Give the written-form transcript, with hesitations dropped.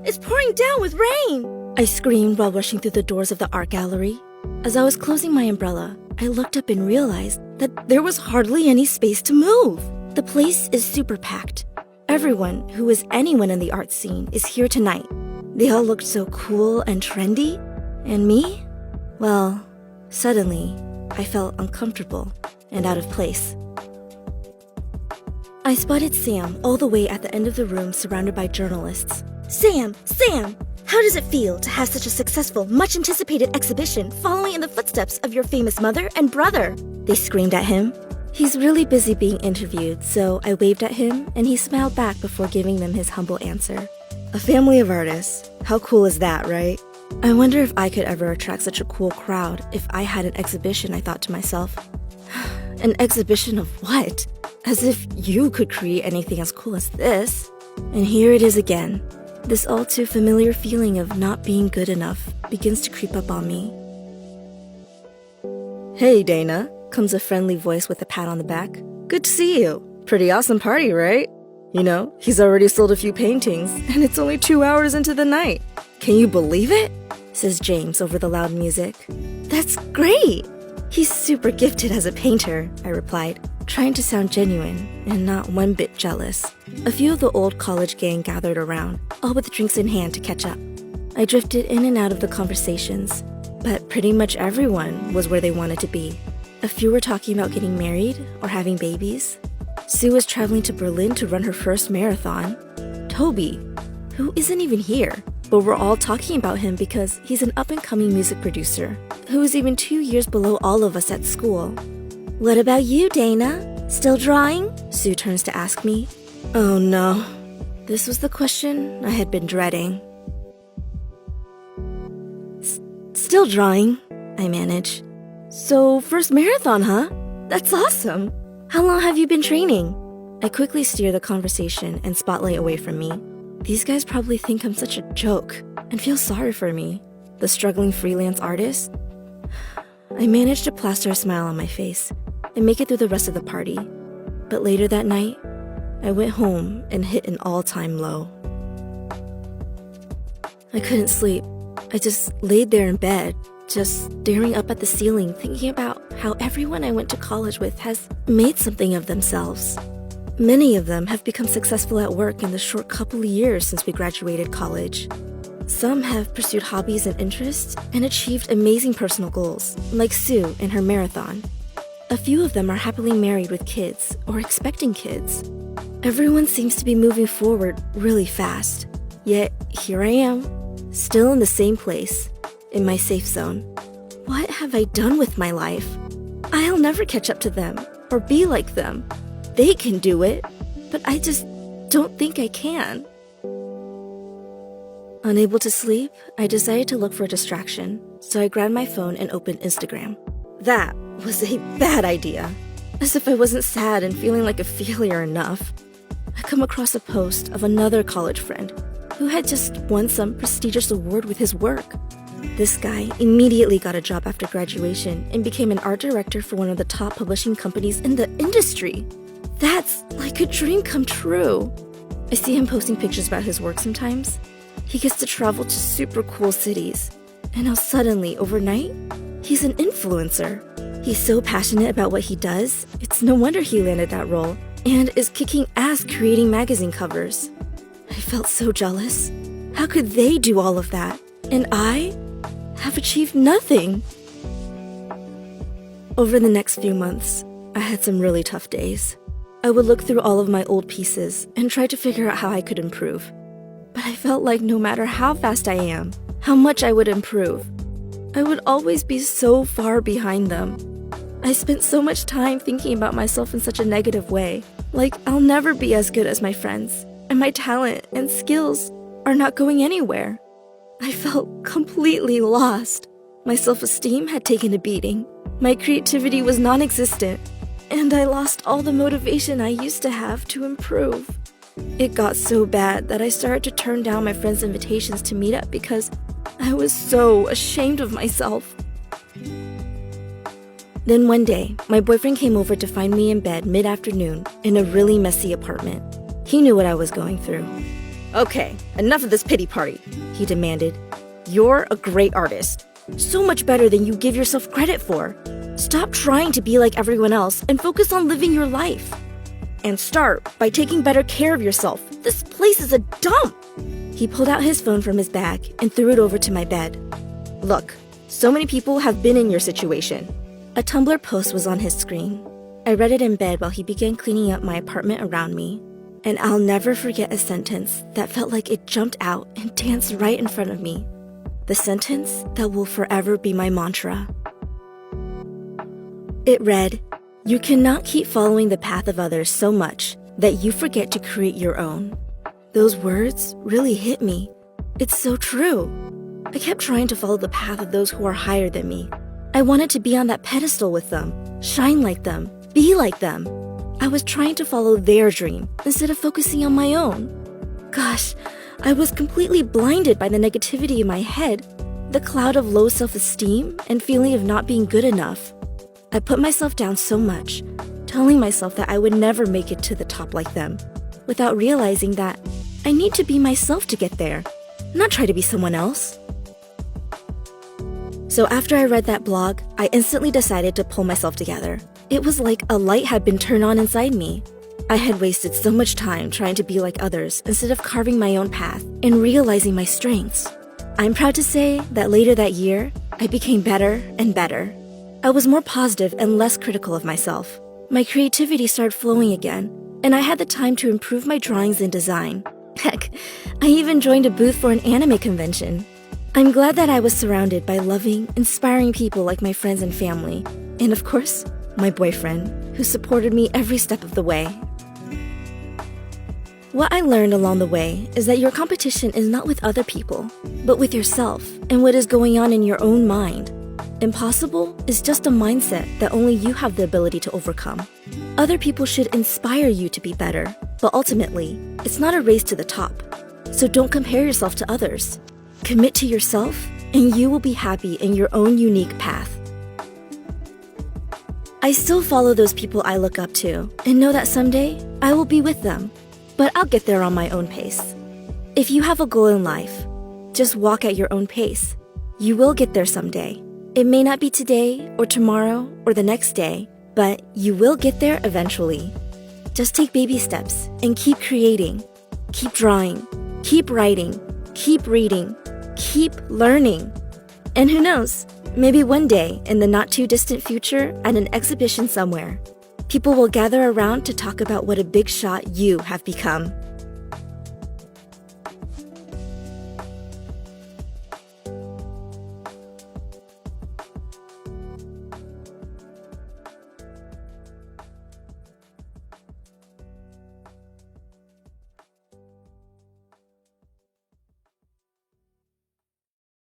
It's pouring down with rain! I screamed while rushing through the doors of the art gallery. As I was closing my umbrella, I looked up and realized that there was hardly any space to move. The place is super packed. Everyone who is anyone in the art scene is here tonight. They all looked so cool and trendy. And me? Well, suddenly, I felt uncomfortable and out of place. I spotted Sam all the way at the end of the room surrounded by journalists. Sam! How does it feel to have such a successful, much-anticipated exhibition following in the footsteps of your famous mother and brother? They screamed at him. He's really busy being interviewed, so I waved at him and he smiled back before giving them his humble answer. A family of artists. How cool is that, right? I wonder if I could ever attract such a cool crowd if I had an exhibition, I thought to myself. An exhibition of what? As if you could create anything as cool as this. And here it is again. This all too familiar feeling of not being good enough begins to creep up on me. Hey, Dana, comes a friendly voice with a pat on the back. Good to see you. Pretty awesome party, right? You know, he's already sold a few paintings, and it's only 2 hours into the night. Can you believe it? Says James over the loud music. That's great! He's super gifted as a painter, I replied, trying to sound genuine and not one bit jealous. A few of the old college gang gathered around, all with drinks in hand to catch up. I drifted in and out of the conversations, but pretty much everyone was where they wanted to be. A few were talking about getting married or having babies. Sue was traveling to Berlin to run her first marathon. Toby, who isn't even here, but we're all talking about him because he's an up-and-coming music producer who is even 2 years below all of us at school. What about you, Dana? Still drawing? Sue turns to ask me. Oh no. This was the question I had been dreading. Still drawing, I manage. So, first marathon, huh? That's awesome. How long have you been training? I quickly steer the conversation and spotlight away from me. These guys probably think I'm such a joke and feel sorry for me, the struggling freelance artist. I managed to plaster a smile on my face and make it through the rest of the party. But later that night, I went home and hit an all-time low. I couldn't sleep. I just laid there in bed, just staring up at the ceiling, thinking about how everyone I went to college with has made something of themselves. Many of them have become successful at work in the short couple of years since we graduated college. Some have pursued hobbies and interests and achieved amazing personal goals, like Sue and her marathon. A few of them are happily married with kids or expecting kids. Everyone seems to be moving forward really fast. Yet here I am, still in the same place, in my safe zone. What have I done with my life? I'll never catch up to them or be like them. They can do it, but I just don't think I can. Unable to sleep, I decided to look for a distraction, so I grabbed my phone and opened Instagram. That was a bad idea. As if I wasn't sad and feeling like a failure enough. I come across a post of another college friend who had just won some prestigious award with his work. This guy immediately got a job after graduation and became an art director for one of the top publishing companies in the industry. That's like a dream come true. I see him posting pictures about his work sometimes. He gets to travel to super cool cities. And now suddenly, overnight, he's an influencer. He's so passionate about what he does, it's no wonder he landed that role and is kicking ass creating magazine covers. I felt so jealous. How could they do all of that? And I have achieved nothing. Over the next few months, I had some really tough days. I would look through all of my old pieces and try to figure out how I could improve. But I felt like no matter how fast I am, how much I would improve, I would always be so far behind them. I spent so much time thinking about myself in such a negative way, like I'll never be as good as my friends, and my talent and skills are not going anywhere. I felt completely lost. My self-esteem had taken a beating. My creativity was non-existent. And I lost all the motivation I used to have to improve. It got so bad that I started to turn down my friends' invitations to meet up because I was so ashamed of myself. Then one day, my boyfriend came over to find me in bed mid-afternoon in a really messy apartment. He knew what I was going through. Okay, enough of this pity party, he demanded. You're a great artist. So much better than you give yourself credit for. Stop trying to be like everyone else and focus on living your life. And start by taking better care of yourself. This place is a dump. He pulled out his phone from his bag and threw it over to my bed. Look, so many people have been in your situation. A Tumblr post was on his screen. I read it in bed while he began cleaning up my apartment around me. And I'll never forget a sentence that felt like it jumped out and danced right in front of me. The sentence that will forever be my mantra. It read, "You cannot keep following the path of others so much that you forget to create your own." Those words really hit me. It's so true. I kept trying to follow the path of those who are higher than me. I wanted to be on that pedestal with them, shine like them, be like them. I was trying to follow their dream instead of focusing on my own. Gosh, I was completely blinded by the negativity in my head, the cloud of low self-esteem and feeling of not being good enough. I put myself down so much, telling myself that I would never make it to the top like them, without realizing that I need to be myself to get there, not try to be someone else. So after I read that blog, I instantly decided to pull myself together. It was like a light had been turned on inside me. I had wasted so much time trying to be like others instead of carving my own path and realizing my strengths. I'm proud to say that later that year, I became better and better. I was more positive and less critical of myself. My creativity started flowing again, and I had the time to improve my drawings and design. Heck, I even joined a booth for an anime convention. I'm glad that I was surrounded by loving, inspiring people like my friends and family, and of course, my boyfriend, who supported me every step of the way. What I learned along the way is that your competition is not with other people, but with yourself and what is going on in your own mind. Impossible is just a mindset that only you have the ability to overcome. Other people should inspire you to be better, but ultimately, it's not a race to the top. So don't compare yourself to others. Commit to yourself, and you will be happy in your own unique path. I still follow those people I look up to and know that someday I will be with them, but I'll get there on my own pace. If you have a goal in life, just walk at your own pace. You will get there someday. It may not be today or tomorrow or the next day, but you will get there eventually. Just take baby steps and keep creating, keep drawing, keep writing, keep reading, keep learning. And who knows, maybe one day in the not too distant future at an exhibition somewhere, people will gather around to talk about what a big shot you have become.